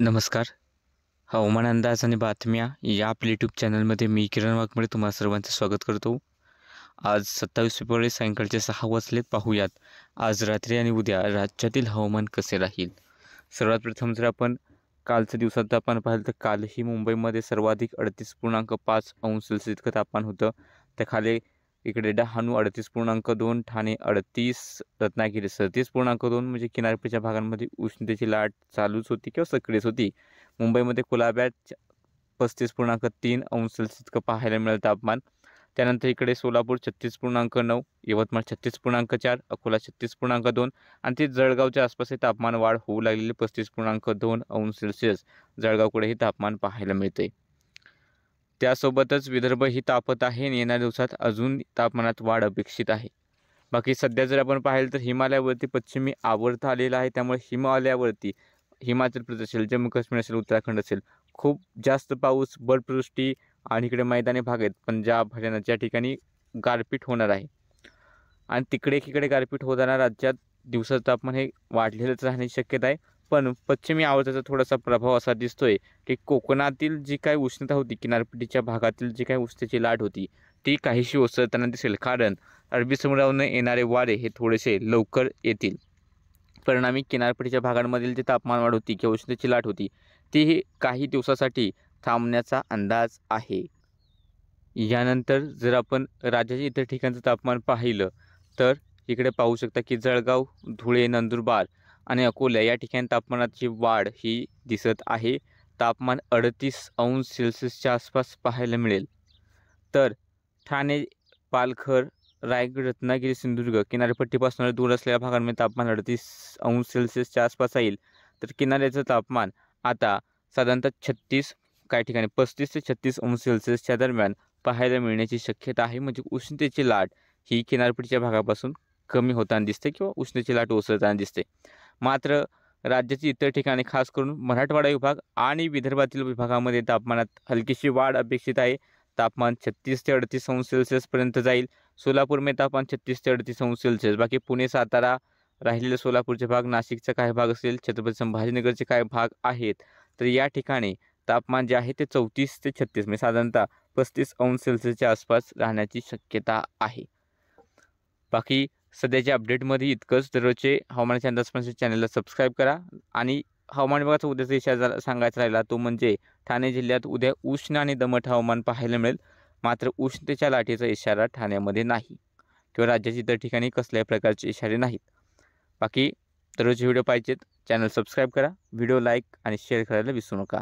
नमस्कार. हवामान अंदाज आणि बातम्या या आपल्या यूट्यूब चॅनलमध्ये मी किरण वाघमोडे तुम्हा सर्वांचं स्वागत करतो. आज 27 फेब्रुवारी सायंकाळचे 6 वाजलेत. पाहूयात आज रात्री आणि उद्या राज्यातील हवामान कसे राहील. सर्वात प्रथम जर आपण कालच्या दिवसात तापमान पाहिलं तर कालही मुंबईमध्ये सर्वाधिक 38.5 अंश सेल्सिअस इतकं तापमान होतं. त्याखाली इकडे डहाणू 38.2, ठाणे 38, रत्नागिरी 37.2 म्हणजे किनारपट्टीच्या भागांमध्ये उष्णतेची लाट चालूच होती किंवा सक्रियच होती. मुंबईमध्ये कुलाब्यात 35.3 अंश सेल्सिअस इतकं पाहायला मिळालं तापमान. त्यानंतर इकडे सोलापूर 36.9, यवतमाळ 36.4, अकोला 36.2 आणि ते जळगावच्या आसपास तापमान वाढ होऊ लागलेली 35.2 अंश सेल्सिअस जळगावकडेही तापमान पाहायला मिळते. त्यासोबतच विदर्भ ही तापत आहे आणि येणाऱ्या दिवसात अजून तापमानात वाढ अपेक्षित आहे. बाकी सध्या जर आपण पाहिलं तर हिमालयावरती पश्चिमी आवर्त आलेला आहे. त्यामुळे हिमालयावरती हिमाचल प्रदेश असेल, जम्मू काश्मीर असेल, उत्तराखंड असेल, खूप जास्त पाऊस, बर्फवृष्टी आणि इकडे मैदानी भाग आहेत पंजाब, हरियाणाच्या ठिकाणी गारपीट होणार आहे. आणि तिकडे एकीकडे गारपीट होताना राज्यात दिवसाचं तापमान हे वाढलेलंच राहण्याची शक्यता आहे. पण पश्चिमी आवर्ताचा थोडासा प्रभाव असा दिसतोय की कोकणातील जी काही उष्णता होती, किनारपट्टीच्या भागातील जी काही उष्णतेची लाट होती ती काहीशी ओसरताना दिसेल. कारण अरबी समुद्रावरून येणारे वारे हे थोडेसे लवकर येतील. परिणामी किनारपट्टीच्या भागांमधील जी तापमान वाढ होती किंवा उष्णतेची लाट होती ती काही दिवसासाठी थांबण्याचा अंदाज आहे. यानंतर जर आपण राज्याच्या इतर ठिकाणचं तापमान पाहिलं तर इकडे पाहू शकता की जळगाव, धुळे, नंदुरबार आणि अकोला या ठिकाणी तापमानाची वाढ ही दिसत आहे. तापमान 38 अंश सेल्सिअसच्या आसपास पाहायला मिळेल. तर ठाणे, पालघर, रायगड, रत्नागिरी, सिंधुदुर्ग किनारपट्टीपासून दूर असलेल्या भागांमध्ये तापमान 38 अंश सेल्सिअसच्या आसपास येईल. तर किनाऱ्याचं तापमान आता साधारणतः 36, काही ठिकाणी 35 ते 36 अंश सेल्सिअसच्या दरम्यान पाहायला मिळण्याची शक्यता आहे. म्हणजे उष्णतेची लाट ही किनारपट्टीच्या भागापासून कमी होताना दिसते किंवा उष्णतेची लाट ओसरताना दिसते. मात्र राज्याची इतर ठिकाणी खास करून मराठवाडा विभाग आणि विदर्भातील विभागामध्ये तापमानात हलकीशी वाढ अपेक्षित आहे. तापमान 36 ते 38 अंश सेल्सिअसपर्यंत जाईल. सोलापूरमध्ये तापमान 36 ते 38 अंश सेल्सिअस. बाकी पुणे, सातारा, राहिलेले सोलापूरचे भाग, नाशिकचा काही भाग असेल, छत्रपती संभाजीनगरचे काही भाग आहेत, तर या ठिकाणी तापमान जे आहे ते 34 ते 36 म्हणजे साधारणतः 35 अंश सेल्सिअसच्या आसपास राहण्याची शक्यता आहे. बाकी सध्याच्या अपडेटमध्ये इतकंच. दररोजचे हवामानाचे अंदाज चॅनलला सबस्क्राईब करा. आणि हवामान विभागाचा उद्याचा इशारा सांगायचा राहिला तो म्हणजे ठाणे जिल्ह्यात उद्या उष्ण आणि दमट हवामान पाहायला मिळेल. मात्र उष्णतेच्या लाटेचा इशारा ठाण्यामध्ये नाही किंवा राज्याच्या इतर ठिकाणी कसल्याही प्रकारचे इशारे नाहीत. बाकी दररोजचे व्हिडिओ पाहिजेत चॅनल सबस्क्राईब करा, व्हिडिओ लाईक आणि शेअर करायला विसरू नका.